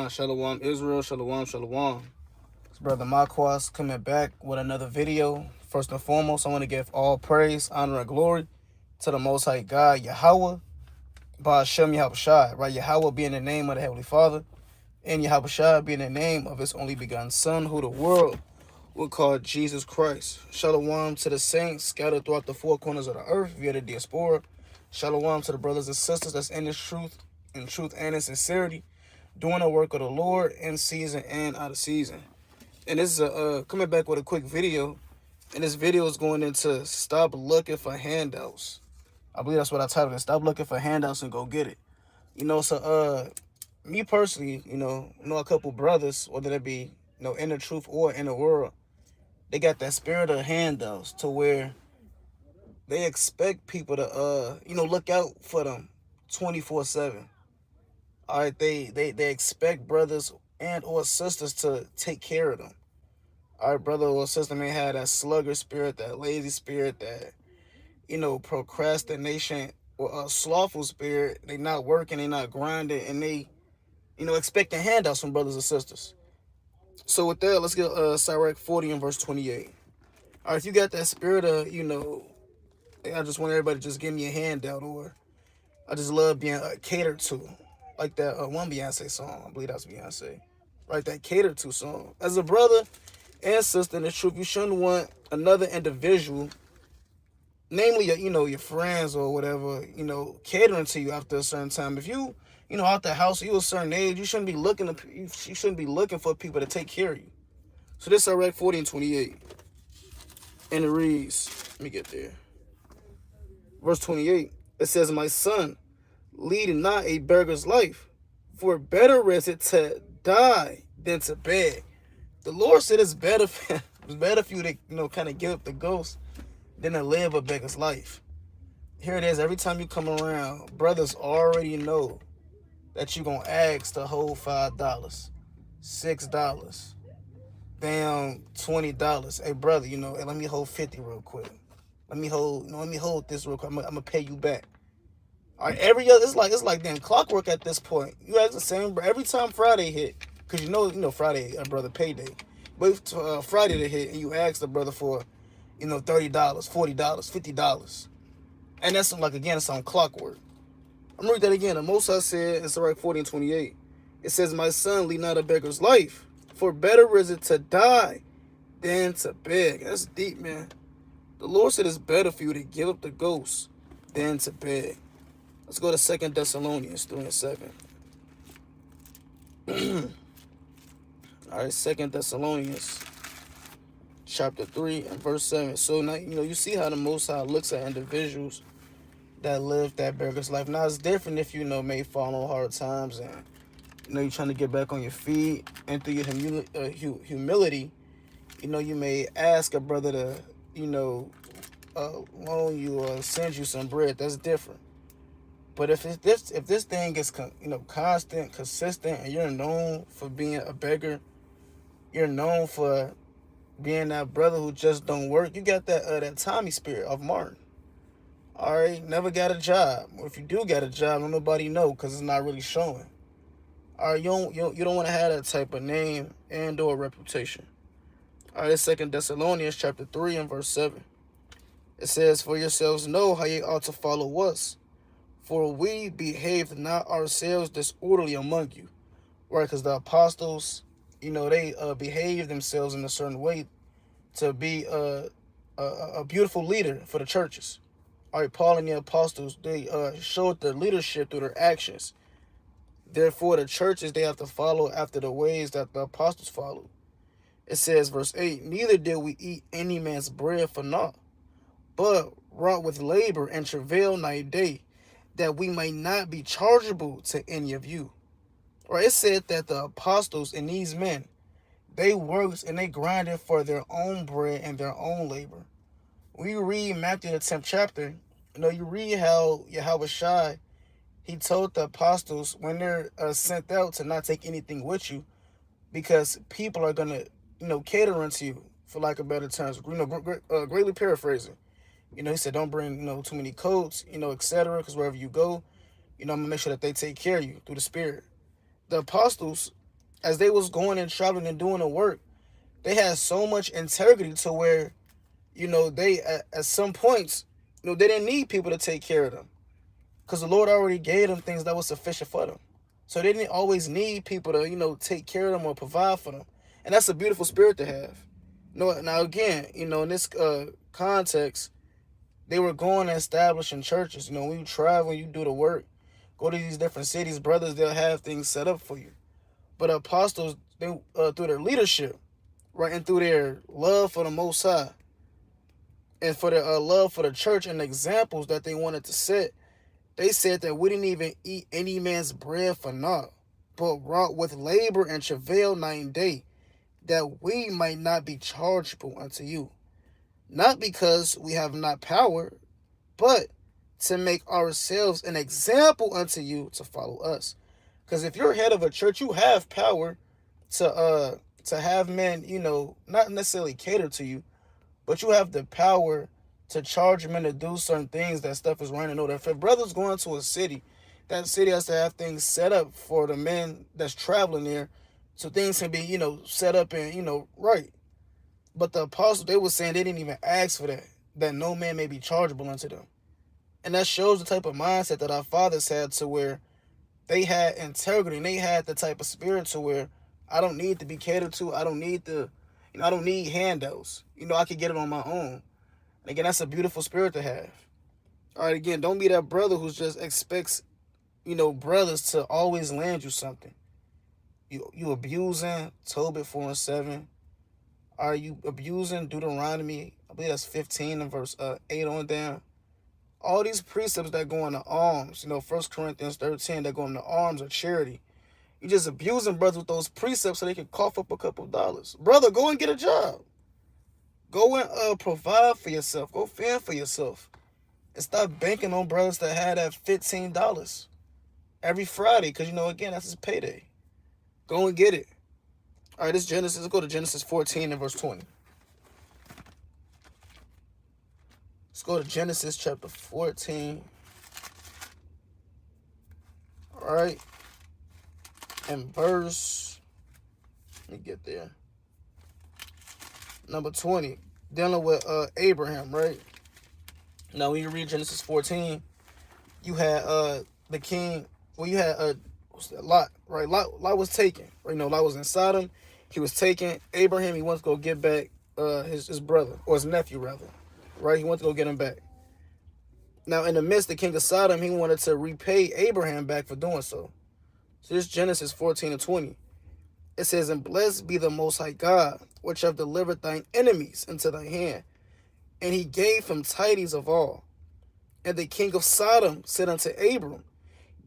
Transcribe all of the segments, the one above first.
Shalom Israel, Shalom, Shalom. It's Brother Marquas coming back with another video. First and foremost, I want to give all praise, honor, and glory to the Most High God, Yahweh, Ba'ashem Yahushai, right? Yahweh being the name of the Heavenly Father, and Yahushai being the name of His only begotten Son, who the world will call Jesus Christ. Shalom to the saints scattered throughout the four corners of the earth via the diaspora. Shalom to the brothers and sisters that's in this truth, and in sincerity, doing the work of the Lord in season and out of season. And this is coming back with a quick video. And this video is going into stop looking for handouts. I believe that's what I titled it. Stop looking for handouts and go get it. So me personally, know a couple brothers, whether they be, in the truth or in the world, they got that spirit of handouts to where they expect people to look out for them 24/7. All right, they expect brothers and or sisters to take care of them. All right, brother or sister may have that slugger spirit, that lazy spirit, that procrastination or a slothful spirit. They not working, they not grinding, and they expecting handouts from brothers and sisters. So with that, let's get Sirach 40 and verse 28. All right, if you got that spirit of I just want everybody to just give me a handout, or I just love being catered to, like that one Beyonce song. I believe that's Beyonce, right? That catered to song. As a brother and sister in the truth, you shouldn't want another individual, namely your friends or whatever, catering to you after a certain time. If you out the house, you a certain age, you shouldn't be looking for people to take care of you. So this is Sirach 40 and 28, and it reads, let me get there. Verse 28, it says, "My son, lead not a beggar's life, for better is it to die than to beg." The Lord said it's better for you to kind of give up the ghost than to live a beggar's life. Here it is. Every time you come around, brothers already know that you're going to ask to hold $5, $6, damn $20. Hey, brother, hey, let me hold 50 real quick. Let me hold this real quick. I'm gonna pay you back. All right, every other, it's like damn clockwork at this point. You ask the same every time Friday hit, cause Friday, brother, payday. But Friday to hit, and you ask the brother for, $30, $40, $50, and that's like again, it's on clockwork. I'm gonna read that again. The Most High said in Sirach 40 and 28, it says, "My son, lead not a beggar's life, for better is it to die than to beg." That's deep, man. The Lord said it's better for you to give up the ghost than to beg. Let's go to 2 Thessalonians 3 and 7. All right, 2 Thessalonians chapter 3 and verse 7. So now, you see how the Most High looks at individuals that live that beggar's life. Now, it's different if may fall on hard times and, you're trying to get back on your feet, and through your humility, you may ask a brother to, loan you or send you some bread. That's different. But if this thing is constant, consistent, and you're known for being a beggar, you're known for being that brother who just don't work. You got that Tommy spirit of Martin. All right, never got a job. Or if you do get a job, don't nobody know because it's not really showing. All right, you don't want to have that type of name and or reputation. All right, it's 2 Thessalonians chapter 3 and verse 7. It says, "For yourselves know how ye ought to follow us, for we behaved not ourselves disorderly among you." Right, because the apostles, they behave themselves in a certain way to be a beautiful leader for the churches. All right, Paul and the apostles, they showed their leadership through their actions. Therefore, the churches, they have to follow after the ways that the apostles followed. It says, verse 8, "Neither did we eat any man's bread for naught, but wrought with labor and travail night day, that we might not be chargeable to any of you." Right? It said that the apostles and these men, they worked and they grinded for their own bread and their own labor. When you read Matthew the 10th chapter, you read how Yahushua, he told the apostles when they're sent out to not take anything with you, because people are gonna, cater unto you, for lack of better terms. Greatly paraphrasing. He said, don't bring, too many coats, etc. Because wherever you go, I'm gonna make sure that they take care of you through the Spirit. The apostles, as they was going and traveling and doing the work, they had so much integrity to where, they at some points, they didn't need people to take care of them, because the Lord already gave them things that was sufficient for them. So they didn't always need people to, take care of them or provide for them. And that's a beautiful spirit to have. Now again, in this context, they were going and establishing churches. When you travel, when you do the work, go to these different cities, brothers, they'll have things set up for you. But apostles, they through their leadership, right, and through their love for the Most High, and for their love for the church and the examples that they wanted to set, they said that we didn't even eat any man's bread for naught, but wrought with labor and travail night and day, that we might not be chargeable unto you. Not because we have not power, but to make ourselves an example unto you to follow us. Because if you're head of a church, you have power to have men, not necessarily cater to you, but you have the power to charge men to do certain things that stuff is running over. If a brother's going to a city, that city has to have things set up for the men that's traveling there, so things can be, set up and, right. But the apostles, they were saying they didn't even ask for that no man may be chargeable unto them. And that shows the type of mindset that our fathers had, to where they had integrity and they had the type of spirit to where I don't need to be catered to. I don't need I don't need handouts. I could get it on my own. And again, that's a beautiful spirit to have. All right, again, don't be that brother who just expects, brothers to always land you something. You abusing Tobit 4:7. Are you abusing Deuteronomy? I believe that's 15 and verse 8 on down. All these precepts that go into alms, 1 Corinthians 13, that go into alms or charity. You just abusing brothers with those precepts so they can cough up a couple of dollars. Brother, go and get a job. Go and provide for yourself. Go fend for yourself. And stop banking on brothers that had that $15 every Friday. Because, again, that's his payday. Go and get it. All right, this Genesis. Let's go to Genesis 14 and verse 20. Let's go to Genesis chapter 14. All right. And verse, let me get there. Number 20, dealing with Abraham, right? Now, when you read Genesis 14, you had the king, you had Lot, right? Lot was taken, right? Lot was in Sodom. He was taken. Abraham, he wants to go get back his brother, or his nephew, rather, right? He wants to go get him back. Now, in the midst, the king of Sodom, he wanted to repay Abraham back for doing so. So this is Genesis 14 and 20. It says, and blessed be the Most High God, which have delivered thine enemies into thy hand. And he gave him tidings of all. And the king of Sodom said unto Abram,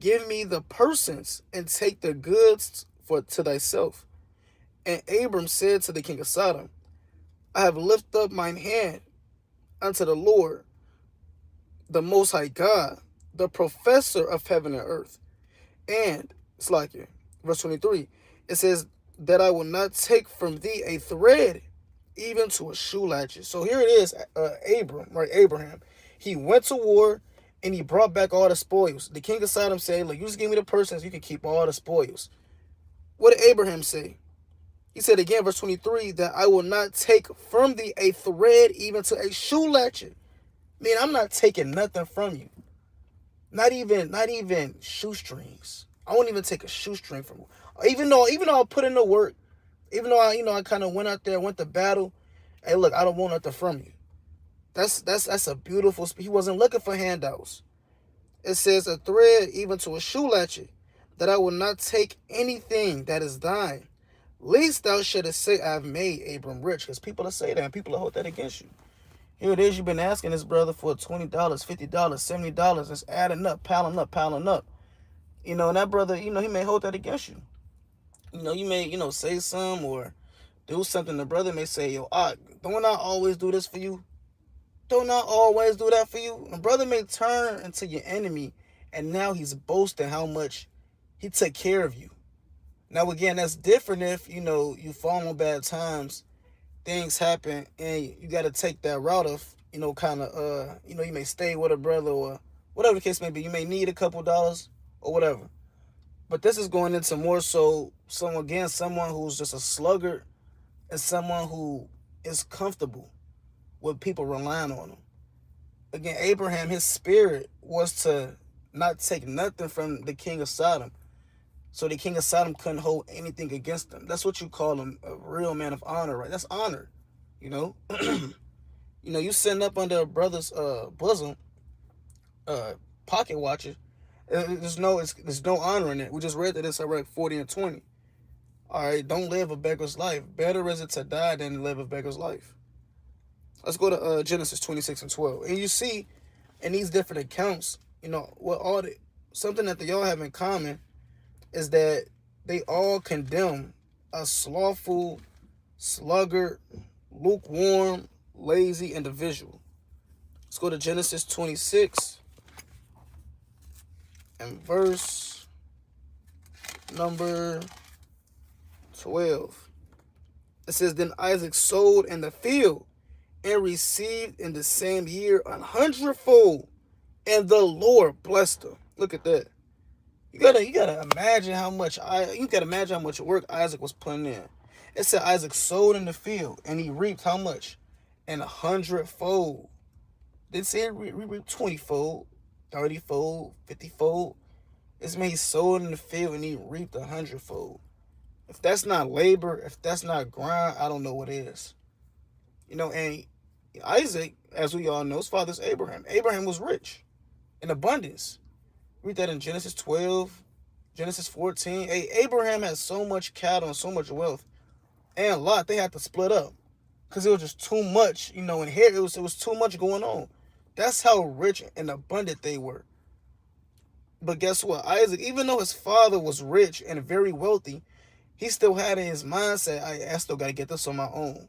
give me the persons, and take the goods to thyself. And Abram said to the king of Sodom, I have lifted up mine hand unto the Lord, the Most High God, the professor of heaven and earth. And, it's like it, verse 23, it says, that I will not take from thee a thread, even to a shoe latchet. So here it is, Abraham. He went to war, and he brought back all the spoils. The king of Sodom said, look, you just give me the persons, you can keep all the spoils. What did Abraham say? He said again, verse 23, that I will not take from thee a thread, even to a shoe latchet. Man, I'm not taking nothing from you. Not even shoestrings. I won't even take a shoestring from you. Even though I put in the work, even though I kind of went out there, went to battle. Hey, look, I don't want nothing from you. That's a beautiful. He wasn't looking for handouts. It says a thread, even to a shoe latchet, that I will not take anything that is thine, least thou shouldest say, I have made Abram rich. Because people will say that, and people will hold that against you. Here it is, you've been asking this brother for $20, $50, $70. It's adding up, piling up. And that brother, he may hold that against you. You may, say something or do something. The brother may say, yo, don't I always do this for you? Don't I always do that for you? The brother may turn into your enemy, and now he's boasting how much he took care of you. Now, again, that's different if, you fall on bad times, things happen, and you got to take that route of, you may stay with a brother or whatever the case may be. You may need a couple dollars or whatever. But this is going into more so So again, someone who's just a sluggard is someone who is comfortable with people relying on him. Again, Abraham, his spirit was to not take nothing from the king of Sodom. So the king of Sodom couldn't hold anything against him. That's what you call him, a real man of honor, right? That's honor, you know. You sitting up under a brother's bosom, uh, pocket watcher. There's no honor in it. We just read that in Sirach 40 and 20. All right, don't live a beggar's life. Better is it to die than to live a beggar's life. Let's go to Genesis 26 and 12. And you see in these different accounts, what something that they all have in common is that they all condemn a slothful, sluggard, lukewarm, lazy individual. Let's go to Genesis 26 and verse number 12. It says, Then Isaac sowed in the field and received in the same year 100-fold, and the Lord blessed him. Look at that. You gotta imagine how much work Isaac was putting in. It said Isaac sowed in the field and he reaped how much? And 100-fold. Didn't say he reaped 20-fold, 30-fold, 50-fold. It's mean he sowed in the field and he reaped 100-fold. If that's not labor, if that's not grind, I don't know what is. And Isaac, as we all know, his father's Abraham. Abraham was rich in abundance. Read that in Genesis 12, Genesis 14. Hey, Abraham had so much cattle and so much wealth. And Lot, they had to split up. Because it was just too much, in here. It was too much going on. That's how rich and abundant they were. But guess what? Isaac, even though his father was rich and very wealthy, he still had in his mindset, I still got to get this on my own.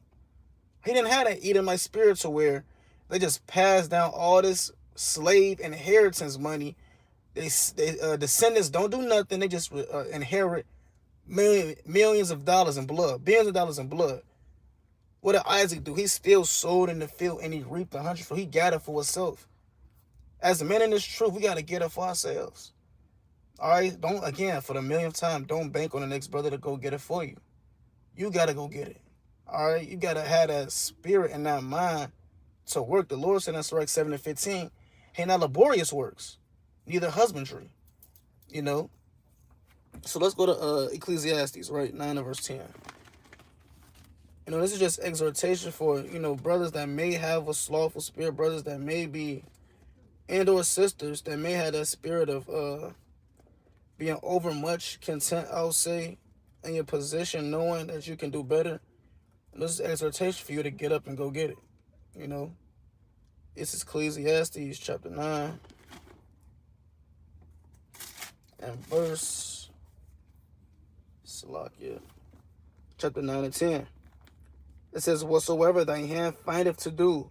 He didn't have that Edomite spirit to where they just passed down all this slave inheritance money. They descendants don't do nothing. They just inherit millions of dollars in blood, billions of dollars in blood. What did Isaac do? He still sowed in the field and he reaped 100-fold. He gathered for himself. As a man in this truth, we got to get it for ourselves. All right? Don't, again, for the millionth time, don't bank on the next brother to go get it for you. You got to go get it. All right? You got to have that spirit and that mind to work. The Lord said in Sirach 7 and 15, hey, not laborious works, neither husbandry. So let's go to Ecclesiastes, right? 9 and verse 10. This is just exhortation for, brothers that may have a slothful spirit, brothers that may be, and or sisters that may have that spirit of being overmuch content, I'll say, in your position, knowing that you can do better. This is exhortation for you to get up and go get it. This is Ecclesiastes chapter 9 and verse chapter 9 and 10. It says, Whatsoever thy hand findeth to do,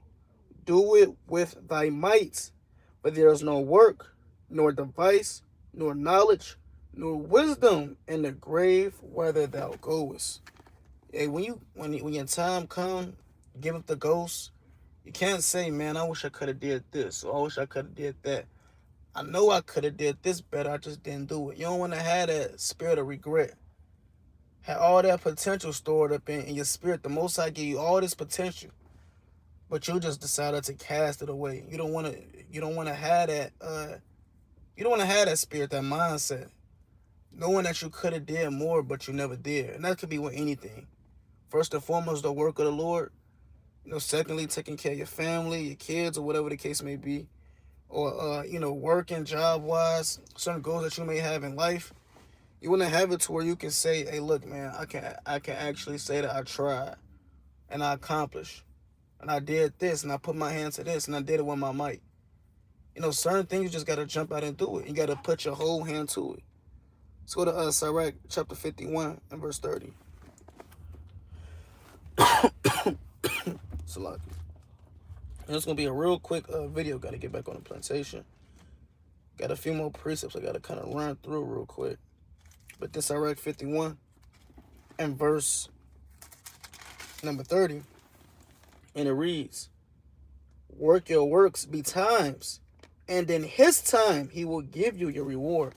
do it with thy might. But there is no work, nor device, nor knowledge, nor wisdom in the grave whither thou goest. Hey, when your time come, give up the ghost. You can't say, man, I wish I could have did this, or I wish I could have did that. I know I could have did this better, I just didn't do it. You don't want to have that spirit of regret. Had all that potential stored up in your spirit. The Most High gave you all this potential, but you just decided to cast it away. You don't want to have that. You don't want to have that spirit, that mindset, knowing that you could have did more, but you never did. And that could be with anything. First and foremost, the work of the Lord. Secondly, taking care of your family, your kids, or whatever the case may be, or working job wise, certain goals that you may have in life. You want to have it to where you can say, hey, look, man, I can actually say that I tried and I accomplished and I did this and I put my hand to this and I did it with my might. Certain things you just got to jump out and do it. You got to put your whole hand to it. Let's go to Sirach chapter 51 and verse 30. Salaki. It's going to be a real quick video. Got to get back on the plantation. Got a few more precepts I got to kind of run through real quick. But this Sirach 51 and verse number 30. And it reads, Work your works betimes, and in his time he will give you your reward.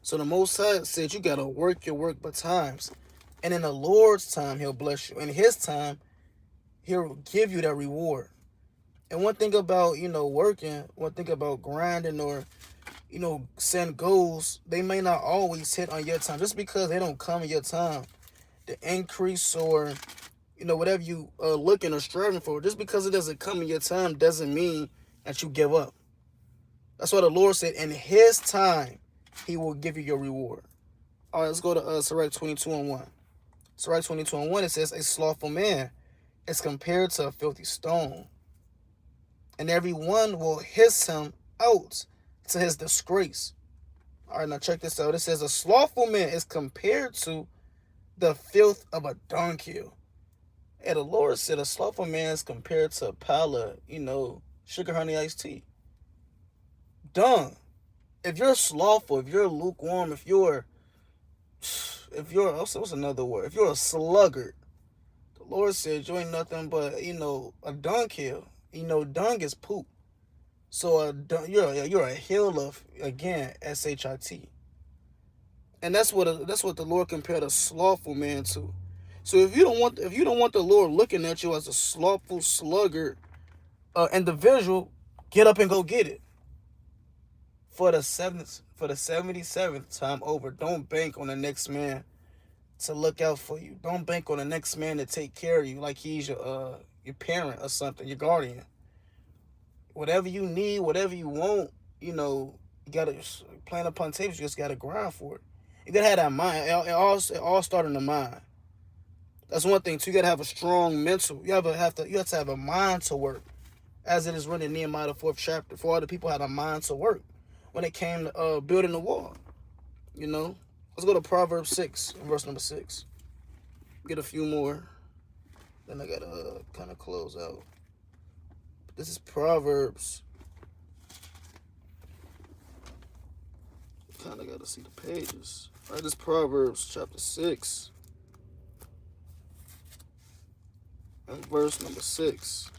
So the Most High said you gotta work your work by times. And in the Lord's time, he'll bless you. In his time, he'll give you that reward. And one thing about, working, one thing about grinding or, setting goals, they may not always hit on your time. Just because they don't come in your time, the increase or, whatever you looking or striving for, just because it doesn't come in your time doesn't mean that you give up. That's why the Lord said in his time, he will give you your reward. All right, let's go to Sirach 22:1. Sirach 22:1, it says, a slothful man is compared to a filthy stone, and everyone will hiss him out to his disgrace. All right, now check this out. It says, a slothful man is compared to the filth of a dunghill. And the Lord said, a slothful man is compared to a pile of, sugar honey iced tea. Dung. If you're slothful, if you're lukewarm, if you're what's another word? If you're a sluggard, the Lord said you ain't nothing but, a dunghill. Dung is poop. So you're a hill of, again, shit. And that's what the Lord compared a slothful man to. So if you don't want the Lord looking at you as a slothful sluggard individual, get up and go get it. For the 77th time over, don't bank on the next man to look out for you. Don't bank on the next man to take care of you like he's your parent or something, your guardian. Whatever you need, whatever you want, you gotta plan upon tables. You just gotta grind for it. You gotta have that mind. It all starts in the mind. That's one thing too. You gotta have a strong mental. You have to have a mind to work, as it is written in Nehemiah the 4th chapter. For all the people had a mind to work when it came to building the wall. Let's go to Proverbs 6, verse number 6. Get a few more. Then I gotta kind of close out. This is Proverbs. Kind of gotta see the pages. All right, this is Proverbs chapter 6. And verse number 6.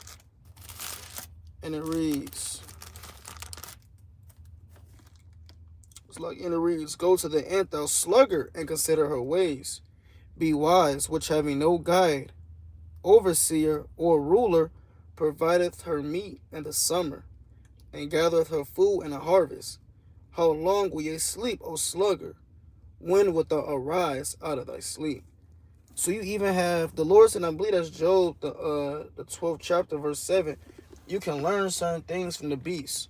And it reads, go to the ant, thou sluggard, and consider her ways. Be wise, which having no guide, overseer, or ruler, provideth her meat in the summer, and gathereth her food in the harvest. How long will ye sleep, O sluggard? When wilt thou arise out of thy sleep? So you even have the Lord said, I believe that's Job, the 12th chapter, verse 7. You can learn certain things from the beasts,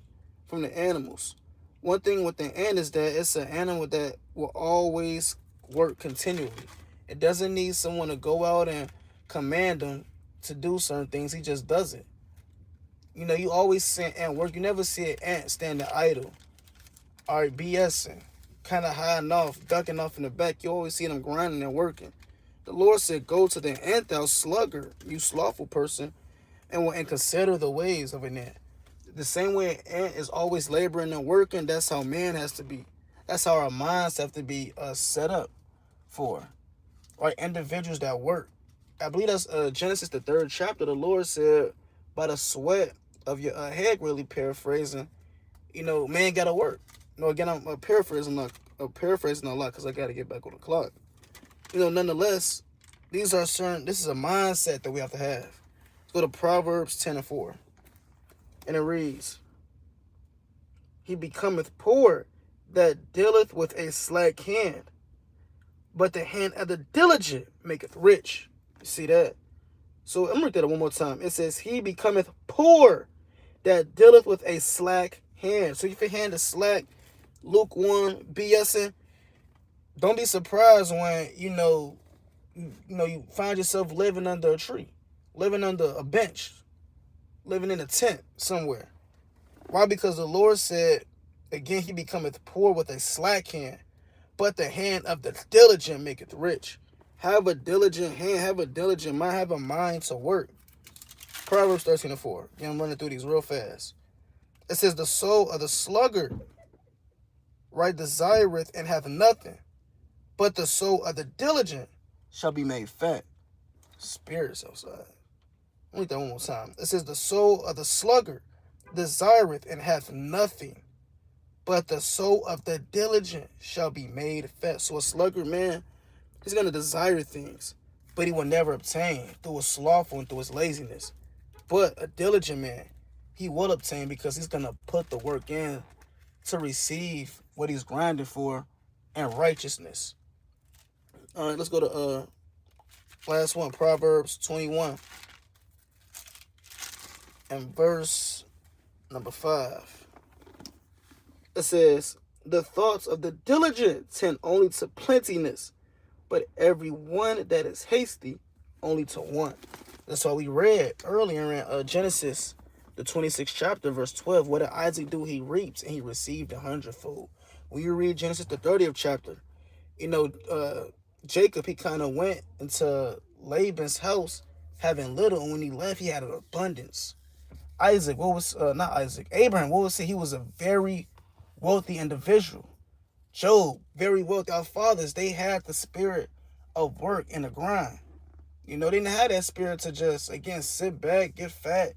from the animals. One thing with the ant is that it's an animal that will always work continually. It doesn't need someone to go out and command them to do certain things. He just does it. You always see an ant work. You never see an ant standing idle or BSing, kind of hiding off, ducking off in the back. You always see them grinding and working. The Lord said, go to the ant, thou sluggard, you slothful person, and consider the ways of an ant. The same way an ant is always laboring and working, that's how man has to be. That's how our minds have to be set up for. Right? Individuals that work. I believe that's Genesis, the 3rd chapter. The Lord said, by the sweat of your head, really paraphrasing, man got to work. Again, I'm paraphrasing a lot because I got to get back on the clock. Nonetheless, this is a mindset that we have to have. Let's go to Proverbs 10:4. And it reads, he becometh poor that dealeth with a slack hand, but the hand of the diligent maketh rich. You see that? So I'm going to read that one more time. It says, he becometh poor that dealeth with a slack hand. So if your hand is slack, lukewarm, BSing, don't be surprised when, you find yourself living under a tree, living under a bench, living in a tent somewhere. Why? Because the Lord said, again, he becometh poor with a slack hand, but the hand of the diligent maketh rich. Have a diligent hand, have a diligent mind, have a mind to work. Proverbs 13:4. Again, I'm running through these real fast. It says, the soul of the sluggard, right, desireth and hath nothing, but the soul of the diligent shall be made fat. Spirits outside. I'll read that one more time. It says, the soul of the sluggard desireth and hath nothing, but the soul of the diligent shall be made fat. So a sluggard man, he's gonna desire things, but he will never obtain through his slothful and through his laziness. But a diligent man, he will obtain because he's gonna put the work in to receive what he's grinding for and righteousness. All right, let's go to last one, Proverbs 21 and verse number 5. It says, "The thoughts of the diligent tend only to plentiness, but every one that is hasty only to want." That's why we read earlier in Genesis, the 26th chapter, verse 12. What did Isaac do? He reaps and he received 100-fold. When you read Genesis, the 30th chapter, Jacob, he kind of went into Laban's house having little, and when he left, he had an abundance. Isaac, what was, not Isaac, Abraham, what was it? He was a very wealthy individual. Job, very wealthy. Our fathers, they had the spirit of work and the grind. They didn't have that spirit to just, again, sit back, get fat,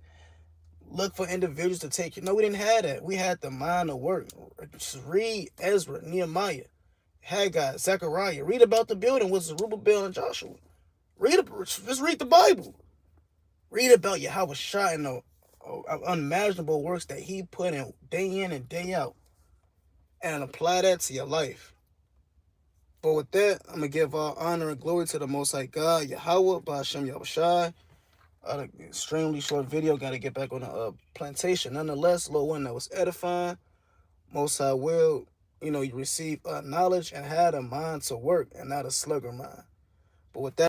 look for individuals to take it. No, we didn't have that. We had the mind of work. Just read Ezra, Nehemiah, Haggai, Zechariah. Read about the building with Zerubbabel and Joshua. Just read the Bible. Read about Yahweh Shai and the unimaginable works that he put in and day out, and apply that to your life. But with that, I'm going to give all honor and glory to the Most High God, Yahweh, Ba'ashem Yahushai. An extremely short video. Got to get back on the plantation. Nonetheless, little one that was edifying. Most High will, you receive knowledge and had a mind to work and not a slugger mind. But with that,